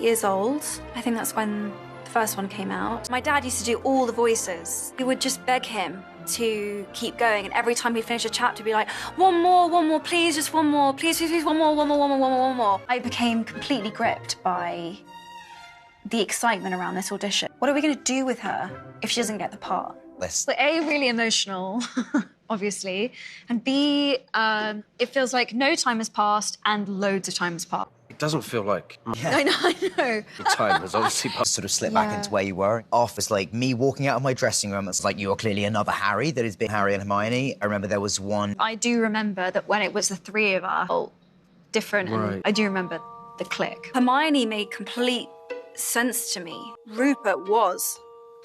years old. I think that's when the first one came out. My dad used to do all the voices. We would just beg him to keep going, and every time he'd finish a chapter, be like, one more, please, just one more, please, one more. I became completely gripped by the excitement around this audition. What are we gonna do with her if she doesn't get the part? List. A, really emotional, obviously, and B, it feels like no time has passed and loads of time has passed. It doesn't feel like... Yeah. I know. Time has obviously passed. Sort of slip back into where you were. Off is like me walking out of my dressing room. It's like, you're clearly another Harry that has been Harry and Hermione. I remember there was one... I do remember that when it was the three of us, all different, Right. and I do remember the click. Hermione made complete sense to me. Rupert was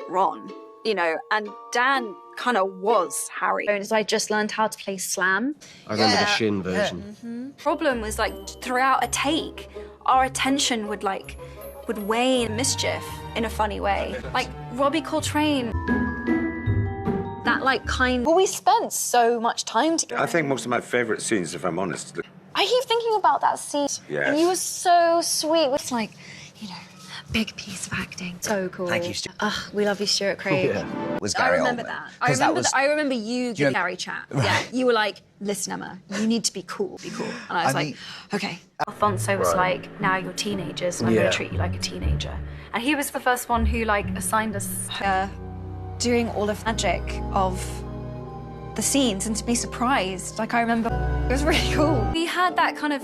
Ron, you know, and Dan kind of was Harry. As I just learned how to play Slam. I remember the Shin version. Problem was, like, throughout a take, our attention would wane mischief in a funny way. Like, Robbie Coltrane. That, like, Well, we spent so much time together. I think most of my favourite scenes, if I'm honest. I keep thinking about that scene. Yes. And you were so sweet. It's like, you know, big piece of acting. So cool. Thank you, Stuart. We love you, Stuart Craig. Yeah. Was Gary I remember Oldman. that. 'Cause that was... I remember you you the Gary chat. Right. Yeah, you were like, listen, Emma, you need to be cool, And I was like, okay. Alfonso was like, now you're teenagers, and I'm gonna treat you like a teenager. And he was the first one who, like, assigned us doing all of the magic of the scenes, and to be surprised. Like, I remember, it was really cool. We had that kind of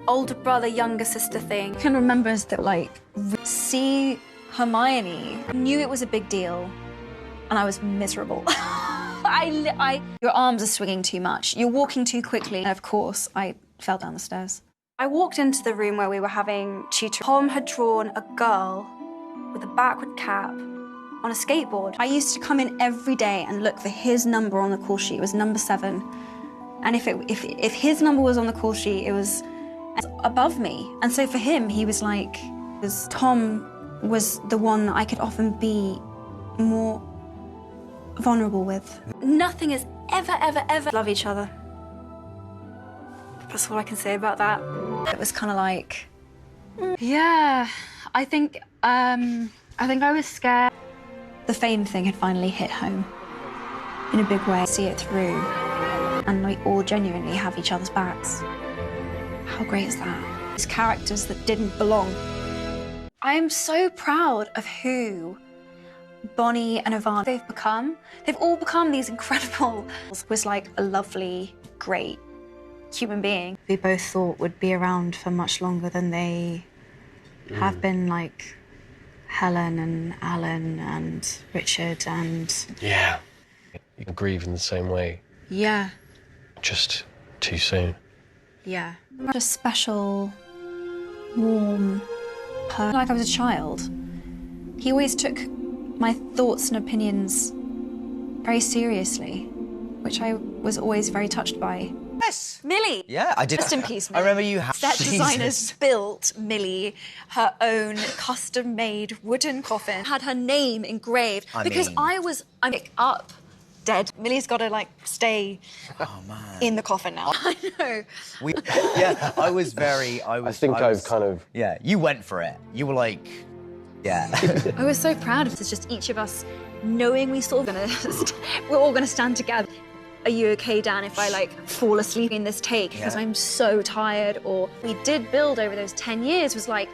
older brother, younger sister thing. I can remember us that, like, see Hermione. I knew it was a big deal, and I was miserable. Your arms are swinging too much. You're walking too quickly. And of course, I fell down the stairs. I walked into the room where we were having tutoring. Tom had drawn a girl with a backward cap on a skateboard. I used to come in every day and look for his number on the call sheet. It was number 7. And if his number was on the call sheet, it was above me. And so for him, he was like, Tom was the one that I could often be more vulnerable with. Nothing is ever love each other. That's all I can say about that. It was kind of like, yeah, I think I was scared. The fame thing had finally hit home in a big way. See it through, and we all genuinely have each other's backs. How great is that? These characters that didn't belong. I am so proud of who Bonnie and Ivana they've become. They've all become these incredible... was like a lovely, great human being. We both thought would be around for much longer than they have been, like Helen and Alan and Richard and... Yeah. You can grieve in the same way. Yeah. Just too soon. Yeah. A special, warm person. Like I was a child. He always took my thoughts and opinions very seriously, which I was always very touched by. Yes. Millie. Yeah, I did. Rest in peace, I Millie. remember you have... Set Jesus. designers built Millie her own custom-made wooden coffin, had her name engraved, because I'm up, dead. Millie's got to, like, stay in the coffin now. I know. I was very... I think I've kind of... Yeah, you went for it. You were like... Yeah. I was so proud of this, just each of us knowing we're all gonna stand together. Are you okay, Dan, if I, like, fall asleep in this take because I'm so tired? Or we did build over those 10 years was like,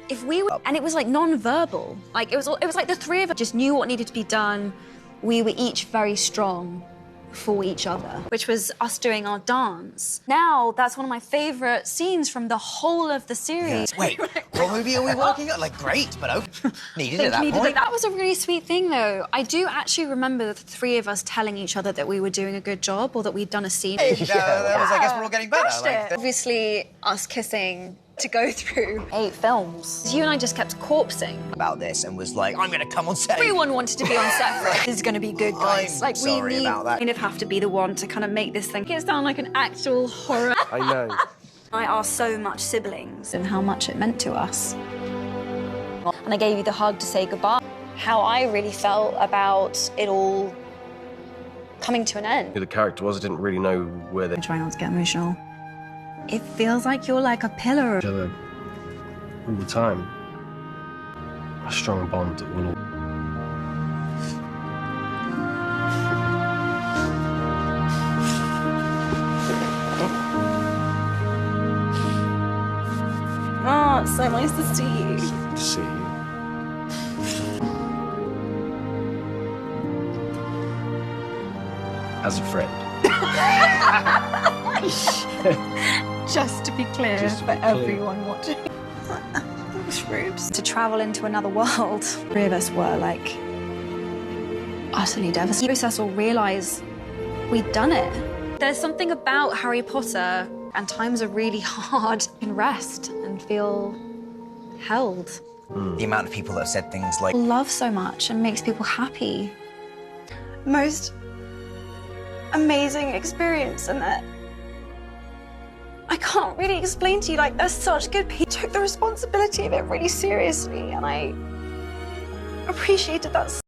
if we were, and it was like non-verbal. Like it was like the three of us just knew what needed to be done. We were each very strong for each other, which was us doing our dance. Now, that's one of my favorite scenes from the whole of the series. Yeah. Wait, what movie are we working on? Like, great, but needed it at that point. That was a really sweet thing, though. I do actually remember the three of us telling each other that we were doing a good job or that we'd done a scene. That was, I guess we're all getting better. Like, obviously, us kissing to go through 8 films. You and I just kept corpsing about this and was like, I'm gonna come on set. Everyone wanted to be on set for it. This is gonna be good, guys. I'm sorry about that. We kind of have to be the one to kind of make this thing. It sound like an actual horror. I know. I are so much siblings and how much it meant to us. And I gave you the hug to say goodbye. How I really felt about it all coming to an end. Who the character was, I didn't really know where they... I'm trying not to get emotional. It feels like you're like a pillar. Each other all the time. a strong bond that will. Oh, it's so nice to see you. To see you. As a friend. Just to be clear for everyone watching. Shrooms. To travel into another world. Three of us were like utterly devastated. Cecil realised we'd done it. There's something about Harry Potter, and times are really hard. You can rest and feel held. The amount of people that have said things like Love so much and makes people happy. Most amazing experience, and that I can't really explain to you. Like, they're such good people. Took the responsibility of it really seriously, and I appreciated that